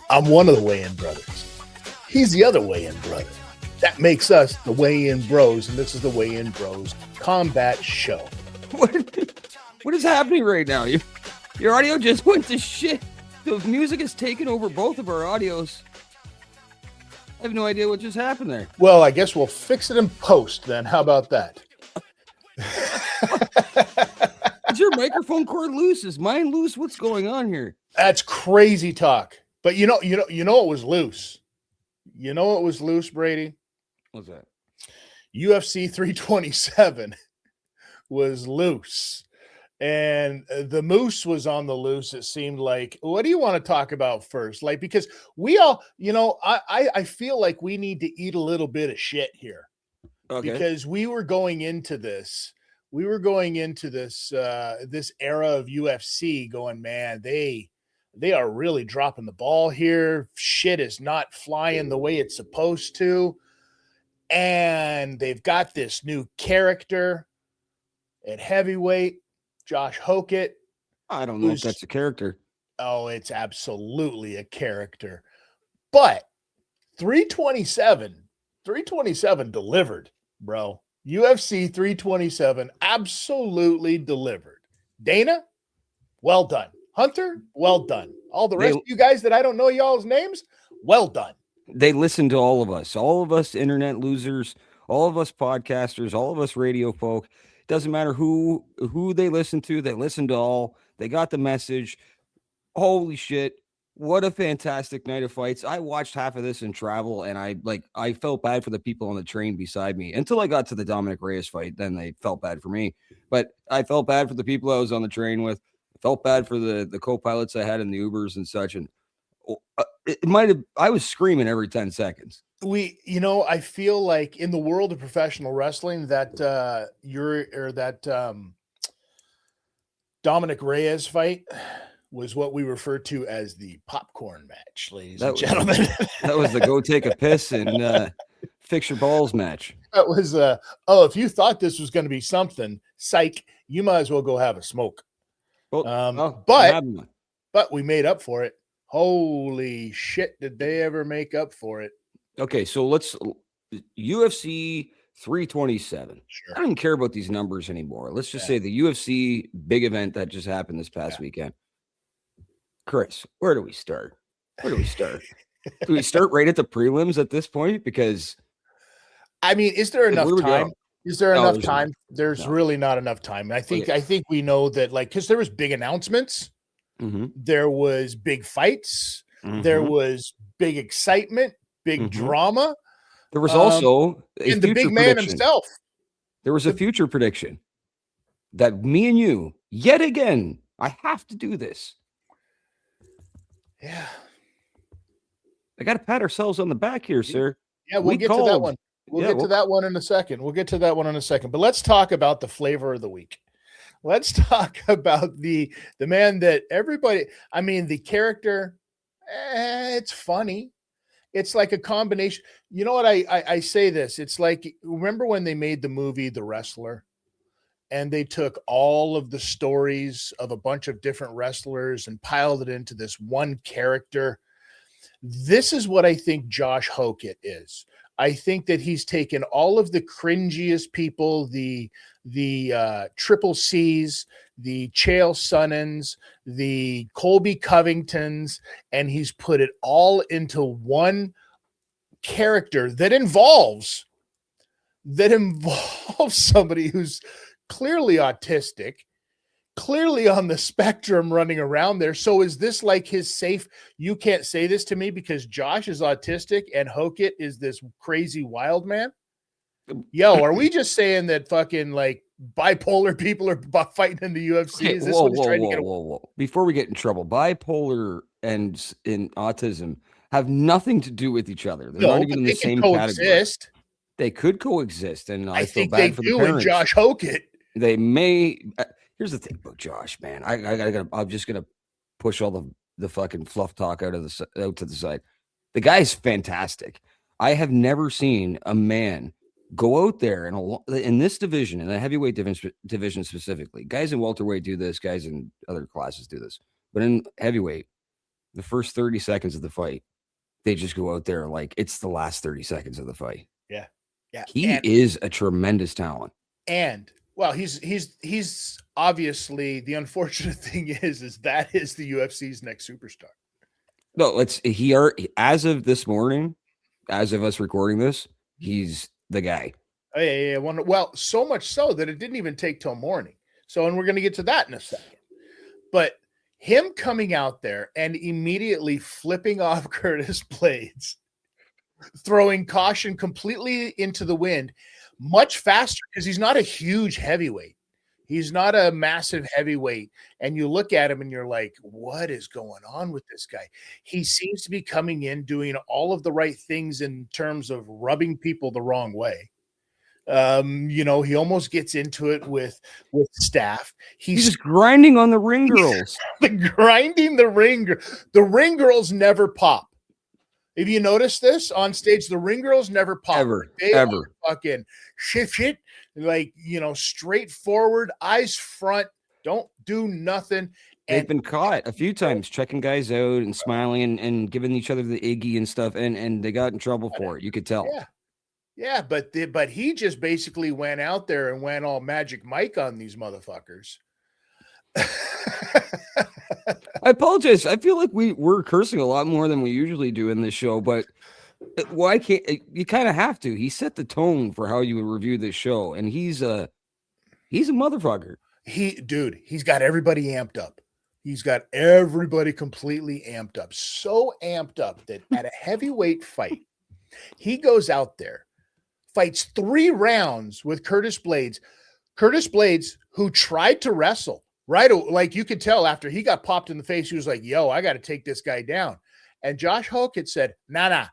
I'm one of the weigh-in brothers. He's the other weigh-in brother. That makes us the weigh-in bros, and this is the weigh-in bros combat show. What is happening right now? Your audio just went to shit. The music has taken over both of our audios. I have no idea what just happened there. Well, I guess we'll fix it in post then. How about that? Is your microphone cord loose? Is mine loose? What's going on here? That's crazy talk. But you know it was loose. You know it was loose, Brady? What's that? UFC 327 was loose. And the moose was on the loose, it seemed like. What do you want to talk about first? Like, because we all, I feel like we need to eat a little bit of shit here. Okay. Because we were going into this this era of UFC going, man, they are really dropping the ball here. Shit is not flying the way it's supposed to. And they've got this new character at heavyweight, Josh Hokett. I don't know if that's a character. Oh, it's absolutely a character. But 327 delivered, bro. UFC 327 absolutely delivered. Dana, well done. Hunter, well done. All the rest of you guys that I don't know y'all's names, well done. They listen to all of us internet losers, all of us podcasters, all of us radio folk. Doesn't matter who they listen to all. They got the message. Holy shit. What a fantastic night of fights. I watched half of this in travel, and I felt bad for the people on the train beside me until I got to the Dominic Reyes fight. Then they felt bad for me, but I felt bad for the people I was on the train with. I felt bad for the co-pilots I had in the Ubers and such. And I was screaming every 10 seconds. I feel like in the world of professional wrestling that Dominic Reyes fight was what we refer to as the popcorn match, ladies and gentlemen. That was the go take a piss and fix your balls match. That was if you thought this was going to be something, psych, you might as well go have a smoke. Well, but we made up for it. Holy shit, did they ever make up for it? Okay, so let's UFC 327. Sure. I don't even care about these numbers anymore. Let's just say the UFC big event that just happened this past weekend. Chris, where do we start? Do we start right at the prelims at this point? Because I mean, is there enough time? Is there enough time? There's really not enough time. I think we know that, like, because there was big announcements, there was big fights, there was big excitement, big drama. There was also and the big man himself. There was a future prediction that me and you, yet again, I have to do this. Yeah. I got to pat ourselves on the back here, sir. Yeah, we'll get to that one. We'll get to that one in a second. But let's talk about the flavor of the week. Let's talk about the man that everybody, I mean, the character, it's funny. It's like a combination. You know what? I say this. It's like, remember when they made the movie The Wrestler? And they took all of the stories of a bunch of different wrestlers and piled it into this one character. This is what I think Josh Hokett is. I think that he's taken all of the cringiest people, the Triple C's, the Chael Sonnens, the Colby Covingtons, and he's put it all into one character that involves somebody who's clearly autistic, clearly on the spectrum running around there. So is this like his safe, you can't say this to me because Josh is autistic and Hokett is this crazy wild man? Yo, are we just saying that fucking like bipolar people are fighting in the UFC? Okay, is this what he's trying to get away? Before we get in trouble, bipolar and in autism have nothing to do with each other. They're not even in the same category. They could coexist, and I feel bad for the parents. In Josh Hokett. They may. Here's the thing about Josh, man. I'm just gonna push all the fucking fluff talk out to the side. The guy's fantastic. I have never seen a man Go out there and in this division, in the heavyweight division specifically, guys in welterweight do this, guys in other classes do this, but in heavyweight, the first 30 seconds of the fight, they just go out there like it's the last 30 seconds of the fight. Yeah. He is a tremendous talent. And well, he's obviously, the unfortunate thing is that is the UFC's next superstar. No, as of this morning, as of us recording this, he's the guy. Oh, yeah. Well, so much so that it didn't even take till morning. So, and we're going to get to that in a second. But him coming out there and immediately flipping off Curtis Blades, throwing caution completely into the wind, much faster because he's not a huge heavyweight. He's not a massive heavyweight. And you look at him and you're like, what is going on with this guy? He seems to be coming in doing all of the right things in terms of rubbing people the wrong way. He almost gets into it with staff. He's just grinding on the ring girls. Grinding the ring. The ring girls never pop. If you notice this on stage, the ring girls never pop. Ever. Fucking shit. Like, straightforward, eyes front, don't do nothing. They've been caught a few times checking guys out and smiling and giving each other the Iggy and stuff, and they got in trouble for it. You could tell. Yeah, but he just basically went out there and went all Magic Mike on these motherfuckers. I apologize. I feel like we're cursing a lot more than we usually do in this show, but why can't you? Kind of have to. He set the tone for how you would review this show, and he's a motherfucker. He's got everybody amped up. He's got everybody completely amped up. So amped up that at a heavyweight fight, he goes out there, fights 3 rounds with Curtis Blades. Curtis Blades, who tried to wrestle, right? Like you could tell after he got popped in the face, he was like, yo, I got to take this guy down. And Josh Hokett said, nah,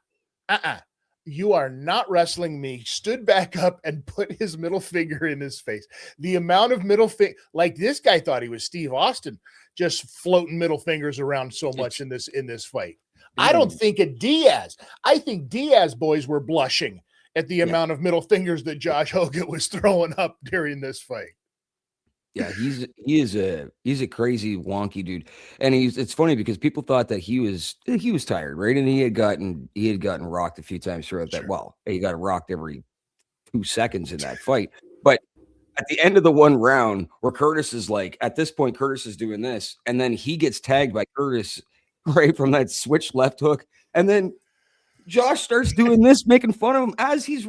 you are not wrestling me. Stood back up and put his middle finger in his face. The amount of middle finger, like this guy thought he was Steve Austin, just floating middle fingers around so much in this fight. I don't think Diaz. I think Diaz boys were blushing at the amount of middle fingers that Josh Hokett was throwing up during this fight. Yeah, he's a crazy wonky dude, and it's funny because people thought that he was tired, right? And he had gotten rocked a few times throughout that. Well, he got rocked every 2 seconds in that fight, but at the end of the one round, where Curtis is like, at this point, Curtis is doing this, and then he gets tagged by Curtis right from that switch left hook, and then Josh starts doing this, making fun of him as he's.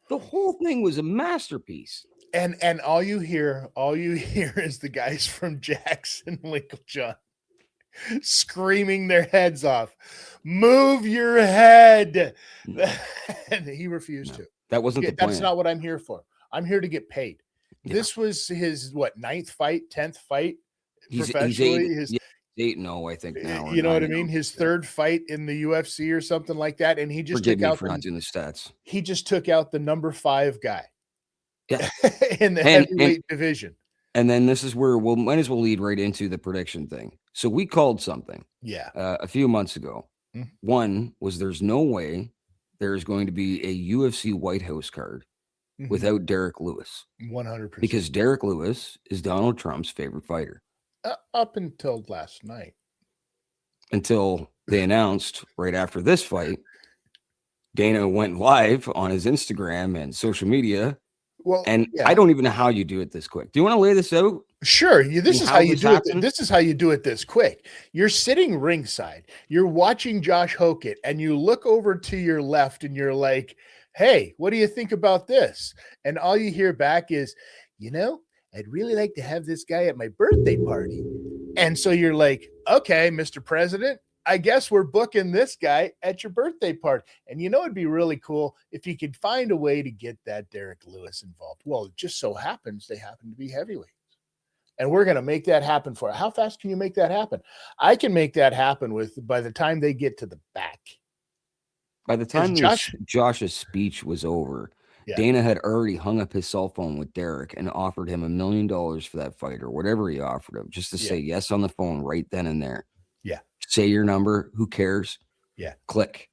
The whole thing was a masterpiece. And all you hear is the guys from Jackson Winklejohn screaming their heads off. Move your head. And he refused to. That wasn't the plan. That's not what I'm here for. I'm here to get paid. Yeah. This was his 9th fight, 10th fight professionally. He's 8-0, I think now. You know what I mean? His 3rd fight in the UFC or something like that. And he just took out not doing the stats. He just took out the number 5 guy. Yeah. In the heavyweight division. And then this is where we'll might as well lead right into the prediction thing. So we called something a few months ago. Mm-hmm. One was there's no way there's going to be a UFC White House card without Derek Lewis. 100%. Because Derek Lewis is Donald Trump's favorite fighter. Up until last night. Until they announced right after this fight, Dana went live on his Instagram and social media. Well, and I don't even know how you do it this quick. Do you want to lay this out? Sure. This is how you do it. This is how you do it this quick. You're sitting ringside. You're watching Josh Hokett, and you look over to your left, and you're like, "Hey, what do you think about this?" And all you hear back is, I'd really like to have this guy at my birthday party. And so you're like, "Okay, Mr. President, I guess we're booking this guy at your birthday party." And it'd be really cool if you could find a way to get that Derek Lewis involved. Well, it just so happens they happen to be heavyweights. And we're going to make that happen for it. How fast can you make that happen? I can make that happen by the time they get to the back. By the time Josh's speech was over, Dana had already hung up his cell phone with Derek and offered him $1 million for that fight or whatever he offered him, just to say yes on the phone right then and there. Yeah. Say your number. Who cares? Yeah. Click.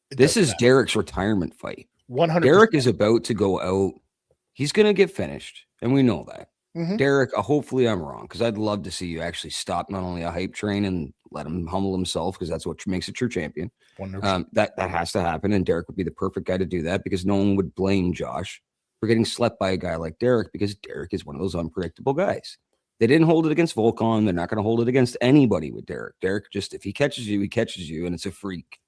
This is Derek's retirement fight. 100%. Derek is about to go out. He's going to get finished, and we know that. Mm-hmm. Derek, hopefully I'm wrong, because I'd love to see you actually stop not only a hype train and let him humble himself, because that's what makes a true champion. That has to happen, and Derek would be the perfect guy to do that, because no one would blame Josh for getting slept by a guy like Derek, because Derek is one of those unpredictable guys. They didn't hold it against Volkan. They're not going to hold it against anybody with Derek. Derek, just if he catches you, and it's a freak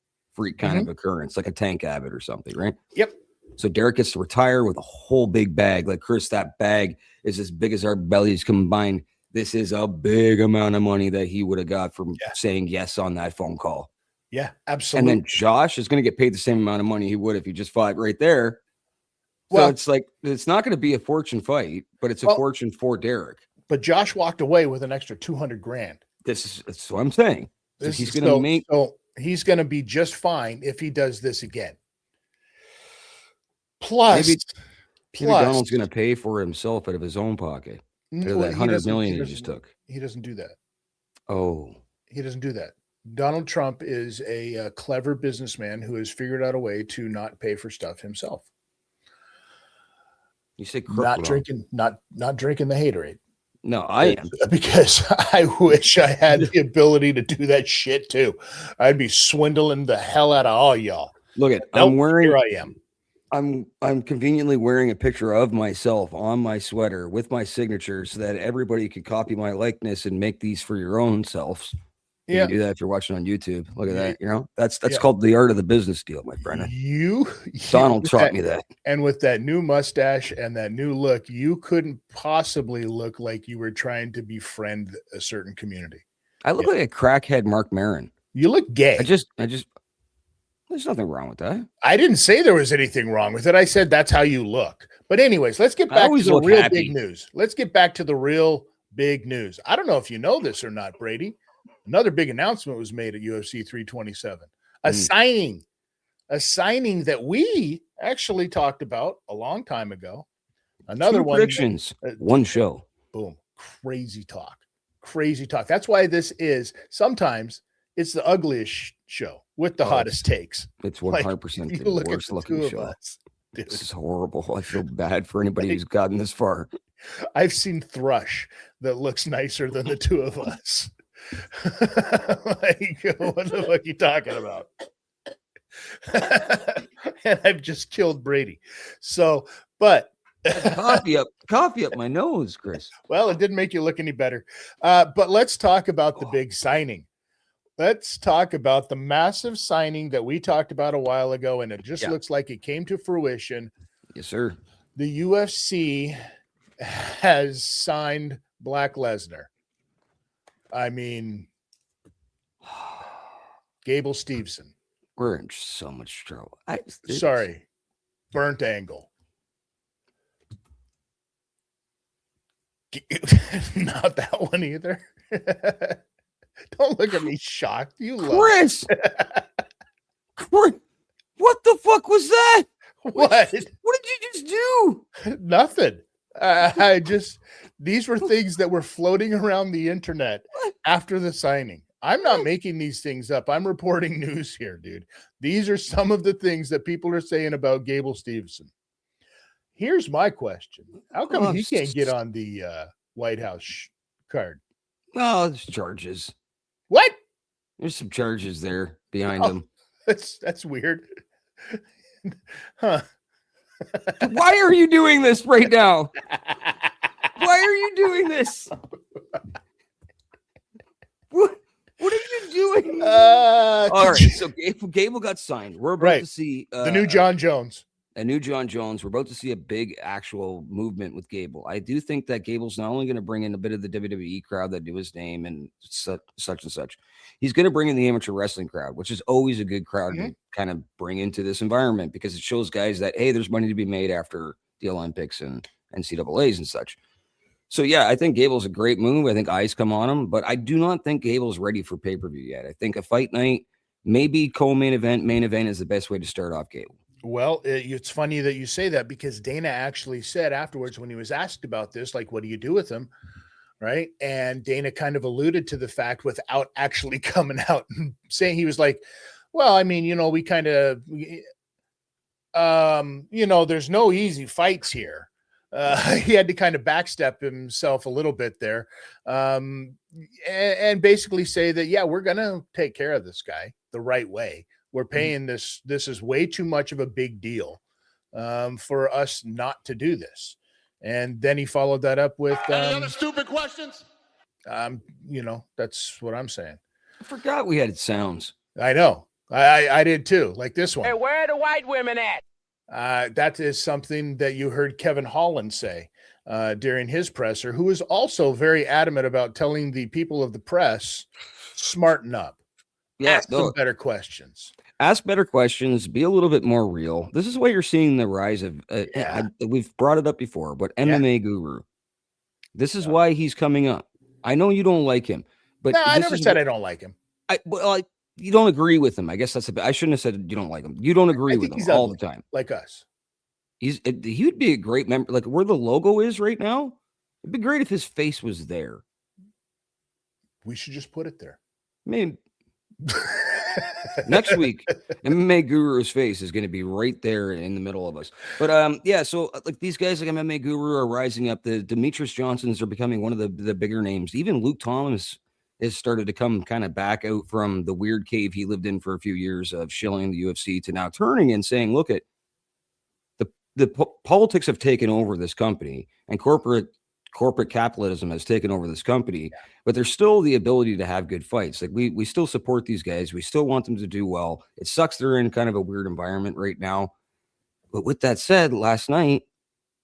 kind of occurrence, like a Tank Abbott or something, right? Yep. So Derek gets to retire with a whole big bag. Like, Chris, that bag is as big as our bellies combined. This is a big amount of money that he would have got from saying yes on that phone call. Yeah, absolutely. And then Josh is going to get paid the same amount of money he would if he just fought right there. So it's like, it's not going to be a fortune fight, but it's a fortune for Derek. But Josh walked away with an extra $200,000. That's what I'm saying. So he's going to he's going to be just fine if he does this again. Maybe Donald's going to pay for himself out of his own pocket. That $100 million he just took. He doesn't do that. Oh, he doesn't do that. Donald Trump is a clever businessman who has figured out a way to not pay for stuff himself. You say not drinking the haterade. No, I am, because I wish I had the ability to do that shit too. I'd be swindling the hell out of all y'all. Look at here I am. I'm conveniently wearing a picture of myself on my sweater with my signature so that everybody could copy my likeness and make these for your own selves. You can do that if you're watching on YouTube. Look at that. You know, that's called the art of the business deal, my friend. Donald taught me that. And with that new mustache and that new look, you couldn't possibly look like you were trying to befriend a certain community. I look like a crackhead Mark Maron. You look gay. I just there's nothing wrong with that. I didn't say there was anything wrong with it. I said that's how you look. But anyways, let's get back to the real big news. Let's get back to the real big news. I don't know if you know this or not, Brady. Another big announcement was made at UFC 327. A signing that we actually talked about a long time ago. Another one. Predictions. One show. Boom. Crazy talk. That's why this is sometimes it's the ugliest show with the hottest takes. It's 100% the worst looking show. This is horrible. I feel bad for anybody who's gotten this far. I've seen Thrush that looks nicer than the two of us. Like, what the fuck are you talking about? And I've just killed Brady. So, but coffee up my nose, Chris. Well, it didn't make you look any better. But let's talk about the big signing. Let's talk about the massive signing that we talked about a while ago, and it just looks like it came to fruition. Yes, sir. The UFC has signed Brock Lesnar. I mean, Gable Steveson. We're in so much trouble. Sorry, Burnt Angle. Not that one either. Don't look at me shocked. You Chris. What the fuck was that? What did you just do? Nothing. These were things that were floating around the internet after the signing. I'm not making these things up. I'm reporting news here, dude. These are some of the things that people are saying about Gable Steveson. Here's my question. How come he can't get on the White House card? Oh, there's charges. What? There's some charges there behind him. That's weird. Huh. Why are you doing this right now? Why are you doing this? What are you doing? All right, so Gable got signed. We're about to see the new John Jones. A new John Jones. We're about to see a big actual movement with Gable. I do think that Gable's not only going to bring in a bit of the WWE crowd that knew his name and such and such. He's going to bring in the amateur wrestling crowd, which is always a good crowd to kind of bring into this environment because it shows guys that, hey, there's money to be made after the Olympics and NCAAs and such. So, yeah, I think Gable's a great move. I think eyes come on him, but I do not think Gable's ready for pay-per-view yet. I think a fight night, maybe co-main event, main event is the best way to start off Gable. Well, it's funny that you say that because Dana actually said afterwards when he was asked about this, like, what do you do with him? Right. And Dana kind of alluded to the fact without actually coming out and saying, he was like, well, I mean, we kind of, there's no easy fights here. He had to kind of backstep himself a little bit there, and basically say that, yeah, we're going to take care of this guy the right way. We're paying this. This is way too much of a big deal for us not to do this. And then he followed that up with any other stupid questions? That's what I'm saying. I forgot we had sounds. I know. I did too. Like this one. Hey, where are the white women at? That is something that you heard Kevin Holland say during his presser, who is also very adamant about telling the people of the press, smarten up. Ask some better questions. Ask better questions. Be a little bit more real. This is why you're seeing the rise of, we've brought it up before, but MMA Guru. This is why he's coming up. I know you don't like him, but no, I never said I don't like him. You don't agree with him. I guess I shouldn't have said you don't like him. You don't agree with him all the time. Like us. He would be a great member. Like where the logo is right now, it'd be great if his face was there. We should just put it there. I mean, next week, MMA Guru's face is going to be right there in the middle of us. But so like these guys like MMA Guru are rising up. The Demetrius Johnsons are becoming one of the bigger names. Even Luke Thomas has started to come kind of back out from the weird cave he lived in for a few years of shilling the UFC to now turning and saying, look, the politics have taken over this company and corporate capitalism has taken over this company, but there's still the ability to have good fights. Like we still support these guys. We still want them to do well. It sucks they're in kind of a weird environment right now. But with that said, last night,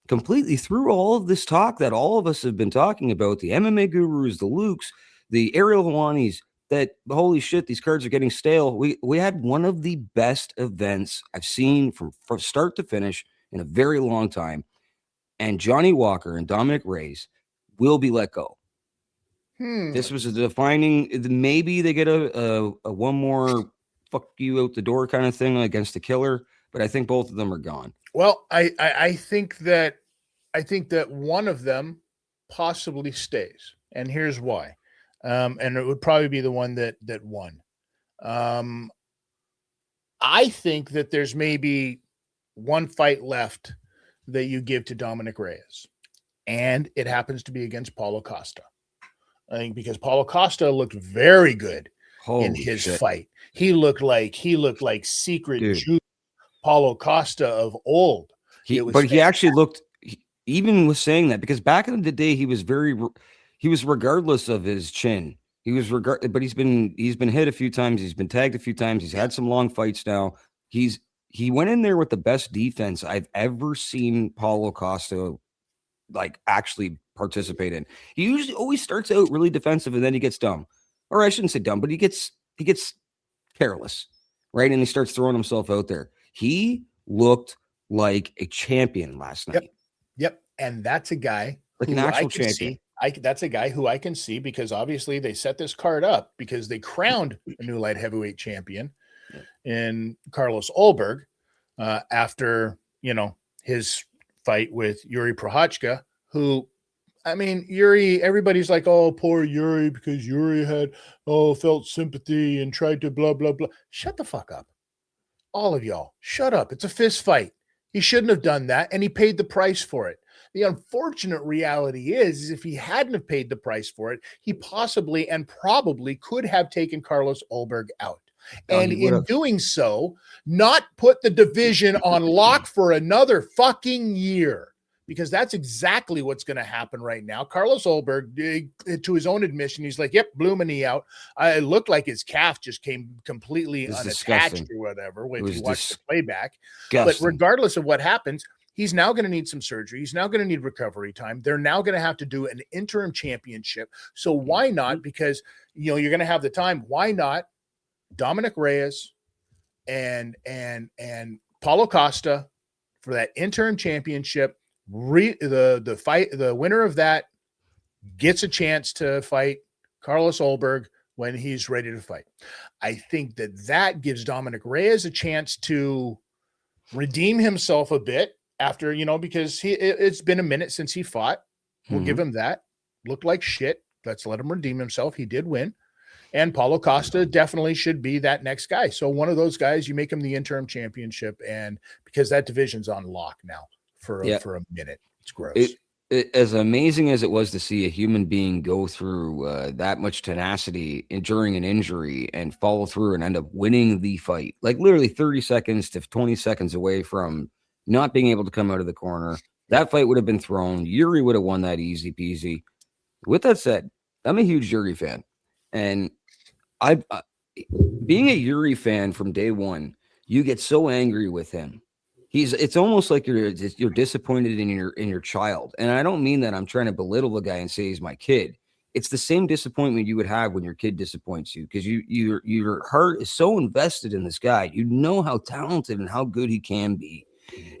completely threw all of this talk that all of us have been talking about, the MMA Gurus, the Lukes, the Ariel Hawanis, that holy shit, these cards are getting stale. We had one of the best events I've seen from start to finish in a very long time. And Johnny Walker and Dominic Reyes will be let go. This was a defining, maybe they get a one more fuck you out the door kind of thing against the killer, but I think both of them are gone. Well, I think that one of them possibly stays. And here's why. And it would probably be the one that won. I think that there's maybe one fight left that you give to Dominic Reyes, and it happens to be against Paulo Costa. I think because Paulo Costa looked very good in his fight. He looked like secret Jew Paulo Costa of old. He actually looked, even with saying that, because back in the day he was regardless of his chin. But he's been hit a few times. He's been tagged a few times. He's had some long fights now. He went in there with the best defense I've ever seen Paulo Costa like actually participate in. He usually always starts out really defensive and then he gets dumb. Or I shouldn't say dumb, but he gets careless, right? And he starts throwing himself out there. He looked like a champion last night. Yep. And that's a guy like an actual champion. That's a guy who I can see, because obviously they set this card up because they crowned a new light heavyweight champion in Carlos Ulberg after, his fight with Yuri Prochazka, who, I mean, Yuri, everybody's like, oh, poor Yuri, because Yuri had, felt sympathy and tried to blah, blah, blah. Shut the fuck up. All of y'all, shut up. It's a fist fight. He shouldn't have done that, and he paid the price for it. The unfortunate reality is if he hadn't have paid the price for it, he possibly and probably could have taken Carlos Ulberg out. And in doing so, not put the division on lock for another fucking year, because that's exactly what's going to happen right now. Carlos Ulberg, to his own admission, he's like, yep, blew my knee out. It looked like his calf just came completely unattached or whatever when you watch the playback. But regardless of what happens, he's now going to need some surgery. He's now going to need recovery time. They're now going to have to do an interim championship. So why not? Because, you're going to have the time. Why not Dominic Reyes and Paulo Costa for that interim championship? The winner of that gets a chance to fight Carlos Ulberg when he's ready to fight. I think that gives Dominic Reyes a chance to redeem himself a bit after, because it's been a minute since he fought. We'll give him that. Looked like shit. Let's let him redeem himself. He did win. And Paulo Costa definitely should be that next guy. So one of those guys, you make him the interim championship, and because that division's on lock now for a minute. It's gross. As amazing as it was to see a human being go through that much tenacity during an injury and follow through and end up winning the fight, like literally 30 seconds to 20 seconds away from not being able to come out of the corner, that fight would have been thrown. Yuri would have won that easy peasy. With that said, I'm a huge Yuri fan, and I've being a Yuri fan from day one, you get so angry with him. It's almost like you're disappointed in your child. And I don't mean that I'm trying to belittle the guy and say he's my kid. It's the same disappointment you would have when your kid disappoints you, because your heart is so invested in this guy. You know how talented and how good he can be.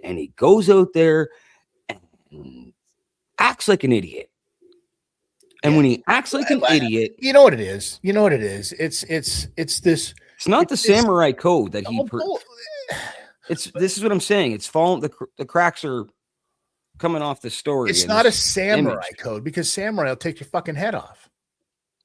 And he goes out there and acts like an idiot. And when he acts like an idiot, you know what it is. It's this. It's not the samurai code that he. This is what I'm saying. It's falling. The cracks are coming off the story. It's not a samurai code, because samurai will take your fucking head off.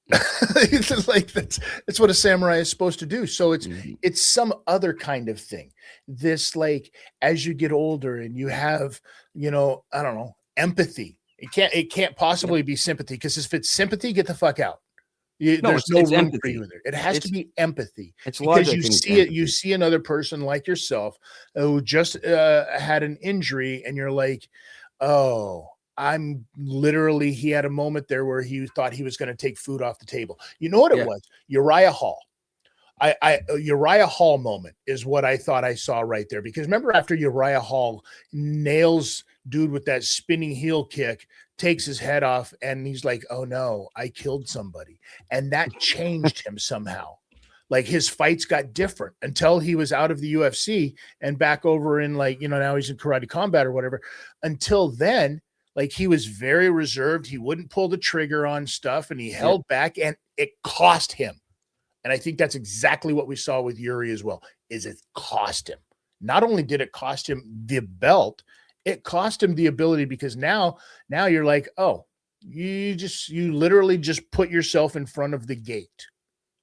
It's like that's what a samurai is supposed to do. So it's some other kind of thing. This, like, as you get older and you have, I don't know, empathy. It can't possibly be sympathy, because if it's sympathy, get the fuck out. There's no room empathy for you there. It has to be empathy. It's because you see it. You see another person like yourself who just had an injury, and you're like, oh, he had a moment there where he thought he was going to take food off the table. You know what it was? Uriah Hall. Uriah Hall moment is what I thought I saw right there, because remember, after Uriah Hall nails dude with that spinning heel kick, takes his head off, and he's like, oh no, I killed somebody. And that changed him somehow. Like, his fights got different until he was out of the UFC and back over in, like, now he's in Karate Combat or whatever. Until then, like, he was very reserved. He wouldn't pull the trigger on stuff, and he held back, and it cost him. And I think that's exactly what we saw with Yuri as well, is it cost him. Not only did it cost him the belt, it cost him the ability, because now you're like, oh, you literally just put yourself in front of the gate.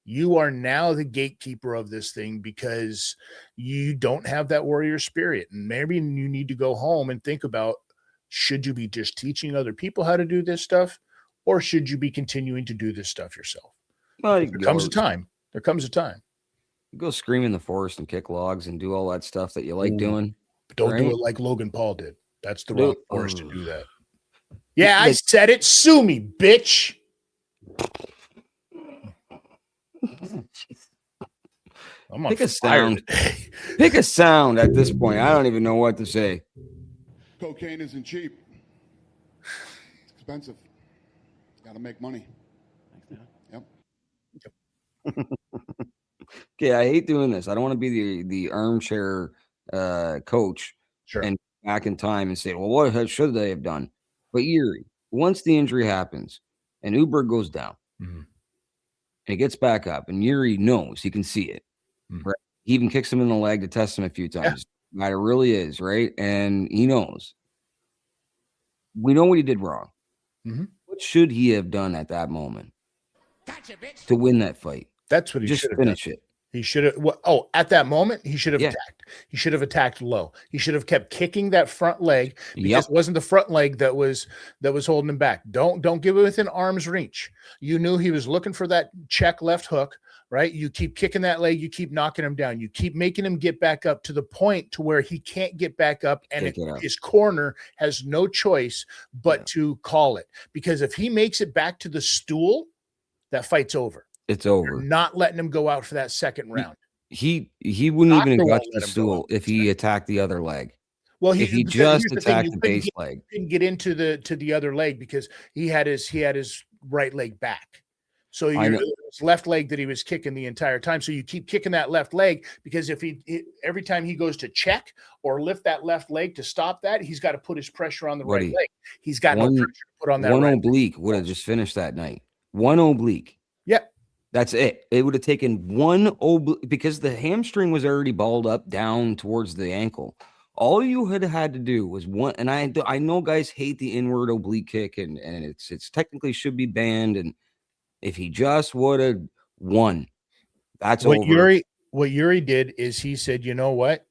You are now the gatekeeper of this thing, because you don't have that warrior spirit. And maybe you need to go home and think about, should you be just teaching other people how to do this stuff, or should you be continuing to do this stuff yourself? Well, there comes a time. You go scream in the forest and kick logs and do all that stuff that you like doing. But don't do it like Logan Paul did. That's the wrong forest to do that. Yeah, I said it. Sue me, bitch. Pick a sound. Pick a sound at this point. I don't even know what to say. Cocaine isn't cheap. It's expensive. Got to make money. Yep. Okay, I hate doing this. I don't want to be the armchair coach and back in time and say, well, what should they have done? But Yuri, once the injury happens and Uber goes down and he gets back up, and Yuri knows, he can see it. Right? He even kicks him in the leg to test him a few times. Yeah. It really is, right? And he knows. We know what he did wrong. What should he have done at that moment to win that fight? That's what he should have done. Finish it. He should have. At that moment, he should have attacked. He should have attacked low. He should have kept kicking that front leg, because it wasn't the front leg that was holding him back. Don't give it within arm's reach. You knew he was looking for that check left hook, right? You keep kicking that leg. You keep knocking him down. You keep making him get back up to the point to where he can't get back up, and his corner has no choice but to call it. Because if he makes it back to the stool, that fight's over. It's over. You're not letting him go out for that second round. He wouldn't even have got to the stool if he attacked the other leg. Well, if he just attacked the base leg, he didn't get into the other leg, because he had his right leg back. So it's left leg that he was kicking the entire time. So you keep kicking that left leg, because if every time he goes to check or lift that left leg to stop that, he's got to put his pressure on the right leg. He's got no pressure to put on that. One oblique would have just finished that night. One oblique. Yep. That's it. It would have taken one oblique, because the hamstring was already balled up down towards the ankle. All you had to do was one. And I know guys hate the inward oblique kick, and it's technically should be banned. And if he just would have one. That's what over. Yuri did is he said, you know what?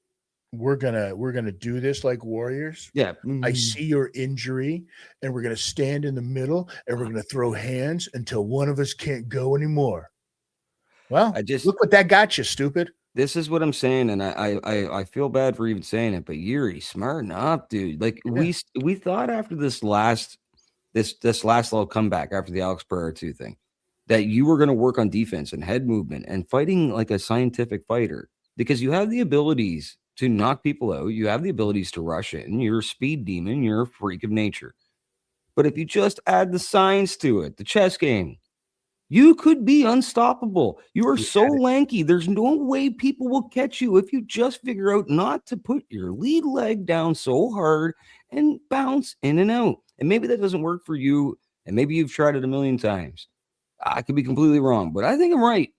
We're gonna do this like warriors. Yeah. I see your injury, and we're gonna stand in the middle, and we're gonna throw hands until one of us can't go anymore. Well, look what that got you, stupid. This is what I'm saying, and I feel bad for even saying it, but Yuri, smarten up, dude. Like we thought after this last little comeback after the Alex Pereira 2 thing, that you were going to work on defense and head movement and fighting like a scientific fighter, because you have the abilities to knock people out. You have the abilities to rush in. You're a speed demon. You're a freak of nature. But if you just add the science to it, the chess game, you could be unstoppable. You are so lanky. There's no way people will catch you if you just figure out not to put your lead leg down so hard and bounce in and out. And maybe that doesn't work for you. And maybe you've tried it a million times. I could be completely wrong, but I think I'm right.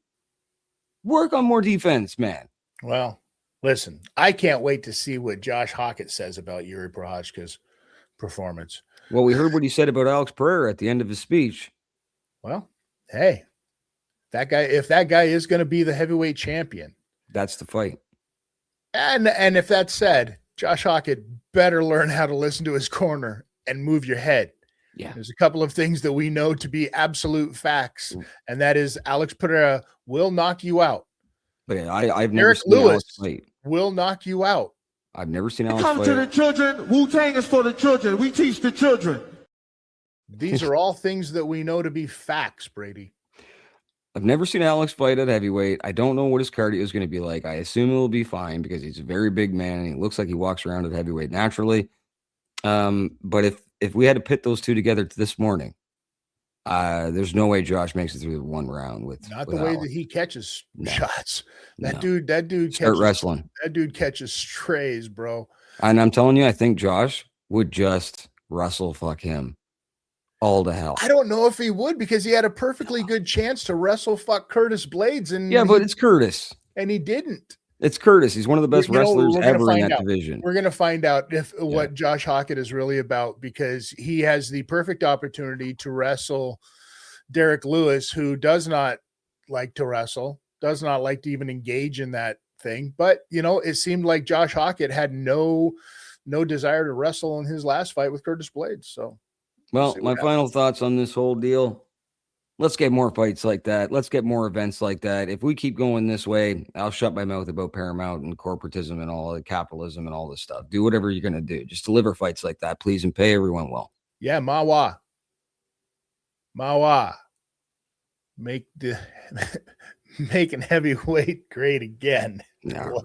Work on more defense, man. Well, listen, I can't wait to see what Josh Hockett says about Yuri Prochazka's performance. Well, we heard what he said about Alex Pereira at the end of his speech. Well, hey, if that guy is going to be the heavyweight champion, that's the fight. And if that's said, Josh Hockett better learn how to listen to his corner and move your head. Yeah. There's a couple of things that we know to be absolute facts, and that is Alex Pereira will knock you out. But I've never seen Alex fight. Will knock you out. I've never seen Alex fight. Come to the children. Wu-Tang is for the children. We teach the children. These are all things that we know to be facts, Brady. I've never seen Alex fight at heavyweight. I don't know what his cardio is going to be like. I assume it will be fine because he's a very big man and he looks like he walks around at heavyweight naturally. But if we had to pit those two together this morning, there's no way Josh makes it through the one round with the way Alex. that he catches shots. That dude Start wrestling. That dude catches strays, bro. And I'm telling you, I think Josh would just wrestle fuck him all to hell. I don't know if he would, because he had a perfectly good chance to wrestle fuck Curtis Blades, and but it's Curtis, and he didn't. It's Curtis. He's one of the best wrestlers ever in that division. We're going to find out what Josh Hockett is really about, because he has the perfect opportunity to wrestle Derek Lewis, who does not like to wrestle, does not like to even engage in that thing. But, it seemed like Josh Hockett had no desire to wrestle in his last fight with Curtis Blades. So, well, my final thoughts on this whole deal. Let's get more fights like that. Let's get more events like that. If we keep going this way, I'll shut my mouth about Paramount and corporatism and all the capitalism and all this stuff. Do whatever you're going to do. Just deliver fights like that, please, and pay everyone well. Yeah, Mawa. Making heavyweight great again. No.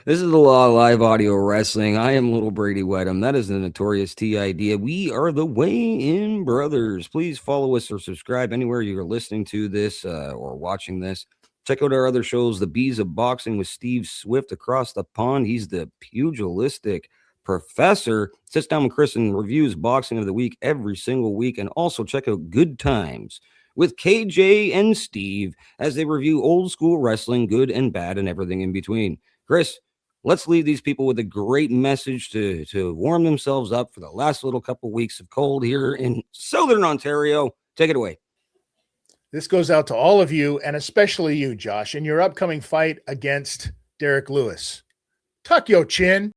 This is the Law of Live Audio Wrestling. I am Little Brady Wedham. That is the Notorious T idea. We are the Weigh-In Brothers. Please follow us or subscribe anywhere you're listening to this or watching this. Check out our other shows, The Bees of Boxing with Steve Swift across the pond. He's the pugilistic professor. Sits down with Chris and reviews Boxing of the Week every single week. And also check out Good Times with KJ and Steve as they review old school wrestling, good and bad, and everything in between. Chris, let's leave these people with a great message to warm themselves up for the last little couple weeks of cold here in Southern Ontario. Take it away. This goes out to all of you, and especially you, Josh, in your upcoming fight against Derek Lewis. Tuck your chin.